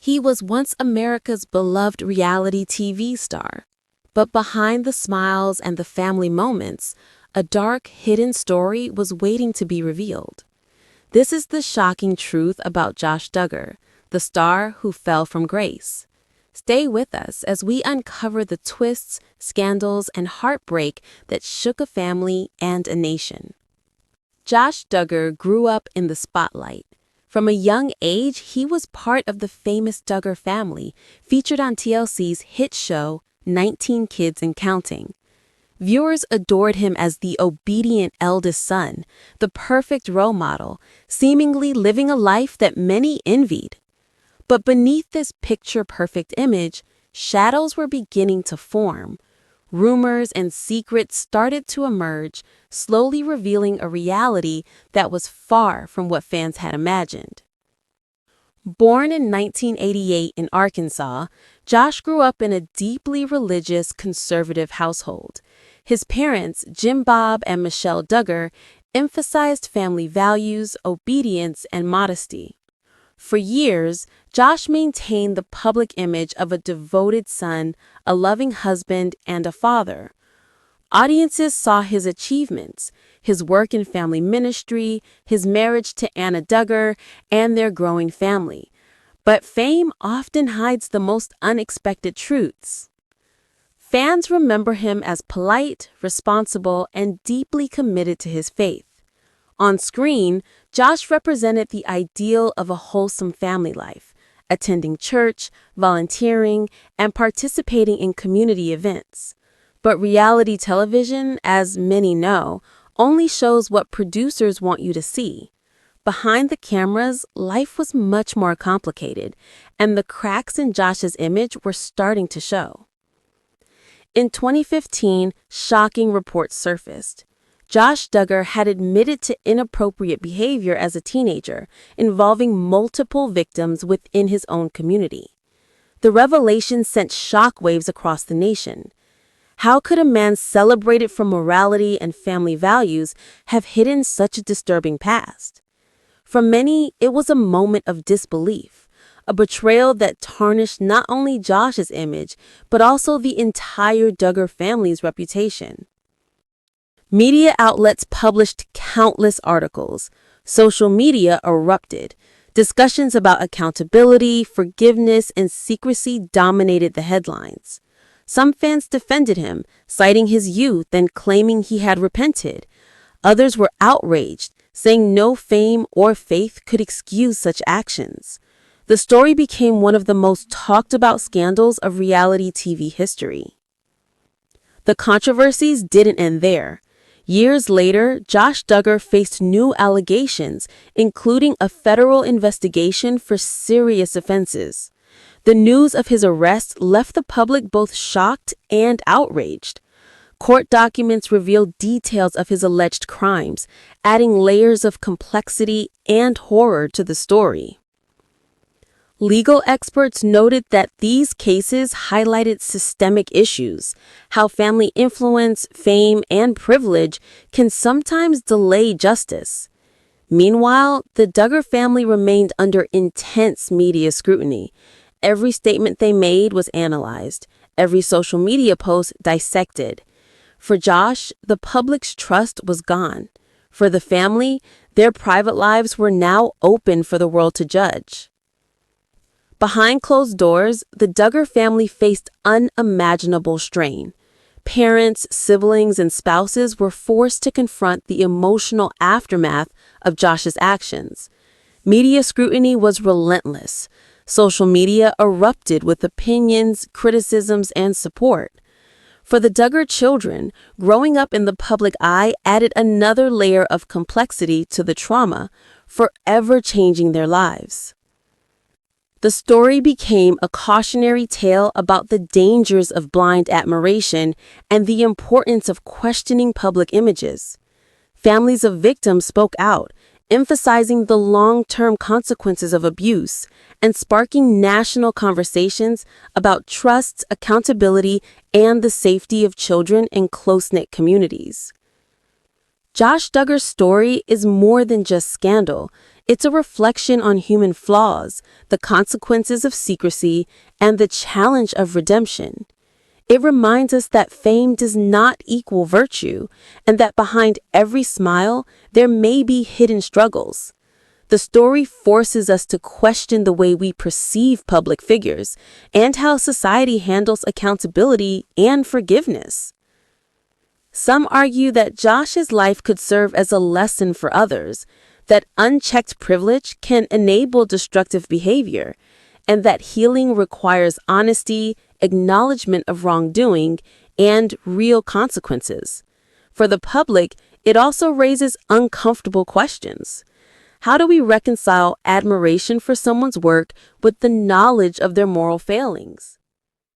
He was once America's beloved reality TV star. But behind the smiles and the family moments, a dark, hidden story was waiting to be revealed. This is the shocking truth about Josh Duggar, the star who fell from grace. Stay with us as we uncover the twists, scandals, and heartbreak that shook a family and a nation. Josh Duggar grew up in the spotlight. From a young age, he was part of the famous Duggar family, featured on TLC's hit show 19 Kids and Counting. Viewers adored him as the obedient eldest son, the perfect role model, seemingly living a life that many envied. But beneath this picture-perfect image, shadows were beginning to form. Rumors and secrets started to emerge, slowly revealing a reality that was far from what fans had imagined. Born in 1988 in Arkansas, Josh grew up in a deeply religious, conservative household. His parents, Jim Bob and Michelle Duggar, emphasized family values, obedience, and modesty. For years, Josh maintained the public image of a devoted son, a loving husband, and a father. Audiences saw his achievements, his work in family ministry, his marriage to Anna Duggar, and their growing family. But fame often hides the most unexpected truths. Fans remember him as polite, responsible, and deeply committed to his faith. On screen, Josh represented the ideal of a wholesome family life, attending church, volunteering, and participating in community events. But reality television, as many know, only shows what producers want you to see. Behind the cameras, life was much more complicated, and the cracks in Josh's image were starting to show. In 2015, shocking reports surfaced. Josh Duggar had admitted to inappropriate behavior as a teenager, involving multiple victims within his own community. The revelation sent shockwaves across the nation. How could a man celebrated for morality and family values have hidden such a disturbing past? For many, it was a moment of disbelief, a betrayal that tarnished not only Josh's image, but also the entire Duggar family's reputation. Media outlets published countless articles. Social media erupted. Discussions about accountability, forgiveness, and secrecy dominated the headlines. Some fans defended him, citing his youth and claiming he had repented. Others were outraged, saying no fame or faith could excuse such actions. The story became one of the most talked about scandals of reality TV history. The controversies didn't end there. Years later, Josh Duggar faced new allegations, including a federal investigation for serious offenses. The news of his arrest left the public both shocked and outraged. Court documents revealed details of his alleged crimes, adding layers of complexity and horror to the story. Legal experts noted that these cases highlighted systemic issues, how family influence, fame, and privilege can sometimes delay justice. Meanwhile, the Duggar family remained under intense media scrutiny. Every statement they made was analyzed, every social media post dissected. For Josh, the public's trust was gone. For the family, their private lives were now open for the world to judge. Behind closed doors, the Duggar family faced unimaginable strain. Parents, siblings, and spouses were forced to confront the emotional aftermath of Josh's actions. Media scrutiny was relentless. Social media erupted with opinions, criticisms, and support. For the Duggar children, growing up in the public eye added another layer of complexity to the trauma, forever changing their lives. The story became a cautionary tale about the dangers of blind admiration and the importance of questioning public images. Families of victims spoke out, emphasizing the long-term consequences of abuse and sparking national conversations about trust, accountability, and the safety of children in close-knit communities. Josh Duggar's story is more than just scandal. It's a reflection on human flaws, the consequences of secrecy, and the challenge of redemption. It reminds us that fame does not equal virtue, and that behind every smile, there may be hidden struggles. The story forces us to question the way we perceive public figures and how society handles accountability and forgiveness. Some argue that Josh's life could serve as a lesson for others, that unchecked privilege can enable destructive behavior, and that healing requires honesty, acknowledgement of wrongdoing, and real consequences. For the public, it also raises uncomfortable questions. How do we reconcile admiration for someone's work with the knowledge of their moral failings?